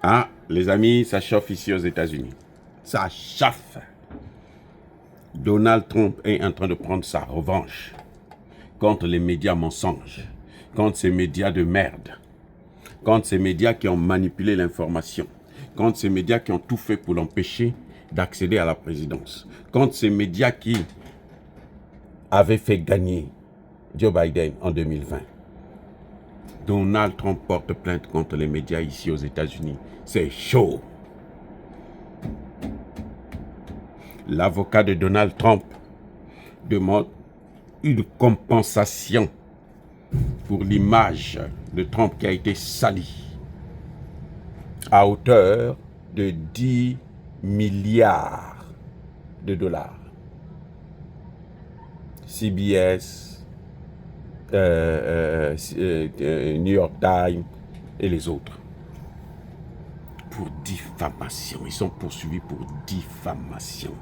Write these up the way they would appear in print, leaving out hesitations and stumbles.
Ah, les amis, ça chauffe ici aux États-Unis. Ça chauffe. Donald Trump est en train de prendre sa revanche contre les médias mensonges, contre ces médias de merde, contre ces médias qui ont manipulé l'information, contre ces médias qui ont tout fait pour l'empêcher d'accéder à la présidence, contre ces médias qui avaient fait gagner Joe Biden en 2020. Donald Trump porte plainte contre les médias ici aux États-Unis. C'est chaud. L'avocat de Donald Trump demande une compensation pour l'image de Trump qui a été salie à hauteur de 10 milliards de dollars. CBS, New York Times et les autres. Pour diffamation. Ils sont poursuivis pour diffamation.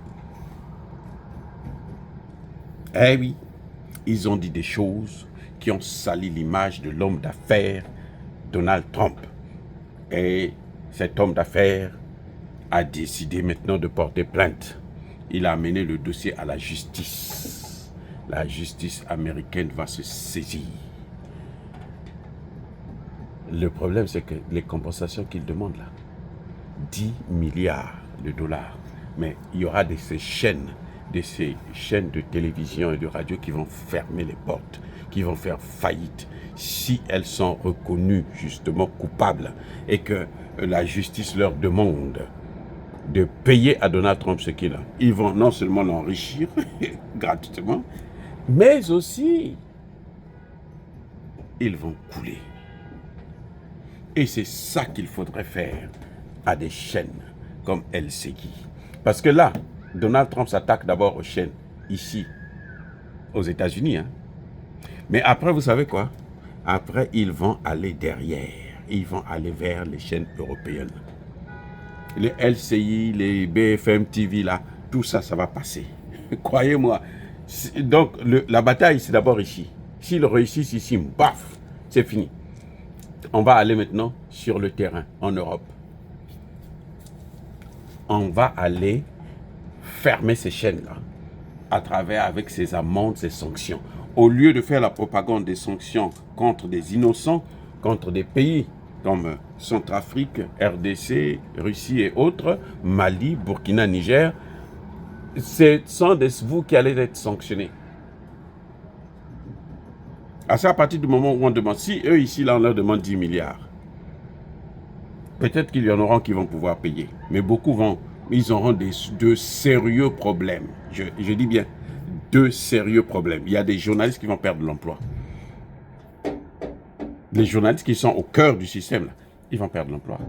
Eh oui, ils ont dit des choses qui ont sali l'image de l'homme d'affaires Donald Trump. Et cet homme d'affaires a décidé maintenant de porter plainte. Il a amené le dossier à la justice. La justice américaine va se saisir. Le problème, c'est que les compensations qu'il demande là, 10 milliards de dollars. Mais il y aura de ces chaînes de télévision et de radio qui vont fermer les portes, qui vont faire faillite si elles sont reconnues justement coupables et que la justice leur demande de payer à Donald Trump ce qu'il a. Ils vont non seulement l'enrichir gratuitement, mais aussi ils vont couler. Et c'est ça qu'il faudrait faire à des chaînes comme LCI. Parce que là, Donald Trump s'attaque d'abord aux chaînes ici, aux États-Unis. Hein. Mais après, vous savez quoi? Après, ils vont aller derrière. Ils vont aller vers les chaînes européennes. Les LCI, les BFM TV, là, tout ça, ça va passer. Croyez-moi. Donc, la bataille, c'est d'abord ici. S'ils réussissent ici, baf, c'est fini. On va aller maintenant sur le terrain, en Europe. On va aller fermer ces chaînes-là à travers avec ces amendes, ces sanctions. Au lieu de faire la propagande des sanctions contre des innocents, contre des pays comme Centrafrique, RDC, Russie et autres, Mali, Burkina, Niger, ce sont vous qui allez être sanctionnés. À partir du moment où on demande, si eux ici, là, on leur demande 10 milliards, peut-être qu'il y en aura qui vont pouvoir payer, mais beaucoup ils auront de sérieux problèmes. Je dis bien, de sérieux problèmes. Il y a des journalistes qui vont perdre l'emploi. Les journalistes qui sont au cœur du système, là, ils vont perdre l'emploi.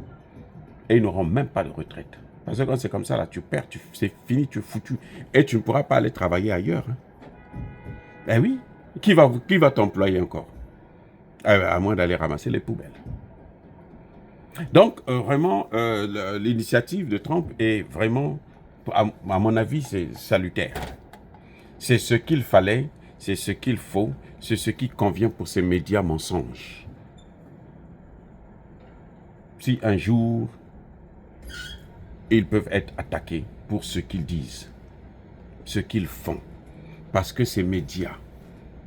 Et ils n'auront même pas de retraite. Parce que quand c'est comme ça, là, tu perds, c'est fini, tu es foutu. Et tu ne pourras pas aller travailler ailleurs. Hein. Eh oui, qui va t'employer encore? À moins d'aller ramasser les poubelles. Donc, vraiment, l'initiative de Trump est vraiment, à mon avis, c'est salutaire. C'est ce qu'il fallait, c'est ce qu'il faut, c'est ce qui convient pour ces médias mensonges. Si un jour, ils peuvent être attaqués pour ce qu'ils disent, ce qu'ils font, parce que ces médias,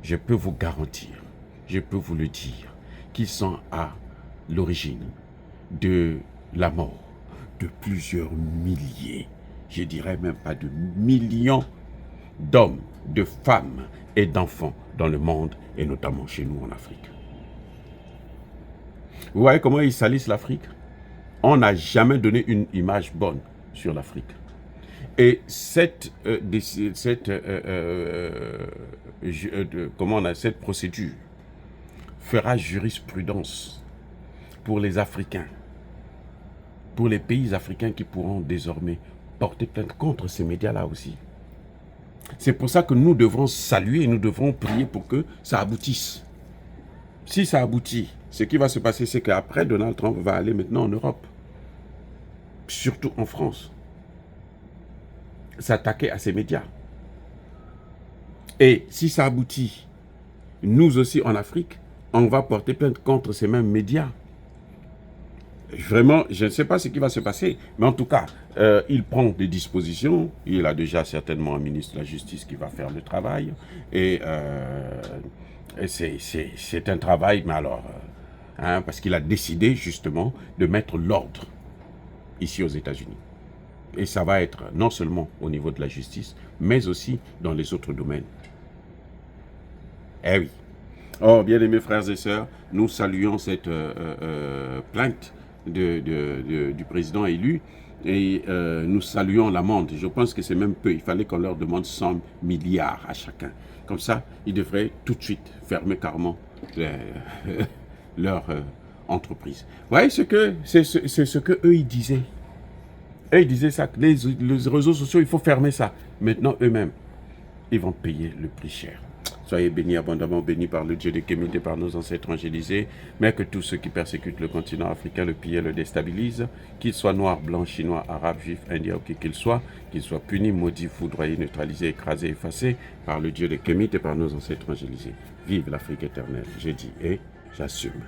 je peux vous garantir, je peux vous le dire, qu'ils sont à l'origine de la mort de plusieurs milliers, je dirais même pas de millions d'hommes, de femmes et d'enfants dans le monde et notamment chez nous en Afrique. Vous voyez comment ils salissent l'Afrique? On n'a jamais donné une image bonne sur l'Afrique. Et cette procédure fera jurisprudence pour les Africains, pour les pays africains qui pourront désormais porter plainte contre ces médias-là aussi. C'est pour ça que nous devrons saluer, nous devrons prier pour que ça aboutisse. Si ça aboutit, ce qui va se passer, c'est qu'après, Donald Trump va aller maintenant en Europe, surtout en France, s'attaquer à ces médias. Et si ça aboutit, nous aussi en Afrique, on va porter plainte contre ces mêmes médias. Vraiment, je ne sais pas ce qui va se passer, mais en tout cas, il prend des dispositions. Il a déjà certainement un ministre de la Justice qui va faire le travail. Et, c'est un travail, mais alors, parce qu'il a décidé justement de mettre l'ordre ici aux États-Unis. Et ça va être non seulement au niveau de la justice, mais aussi dans les autres domaines. Eh oui. Oh, bien-aimés frères et sœurs, nous saluons cette plainte du président élu et nous saluons l'amende. Je pense que c'est même peu. Il fallait qu'on leur demande 100 milliards à chacun. Comme ça, ils devraient tout de suite fermer carrément leur entreprise. Vous voyez, c'est ce que eux ils disaient. Eux ils disaient ça, les réseaux sociaux, il faut fermer ça. Maintenant, eux-mêmes, ils vont payer le prix cher. Soyez bénis, abondamment bénis par le Dieu de Kémite et par nos ancêtres angélisés, mais que tous ceux qui persécutent le continent africain, le pillent et le déstabilisent, qu'ils soient noirs, blancs, chinois, arabes, juifs, indiens ou qui qu'ils soient punis, maudits, foudroyés, neutralisés, écrasés, effacés par le Dieu de Kémite et par nos ancêtres angélisés. Vive l'Afrique éternelle, j'ai dit et j'assume.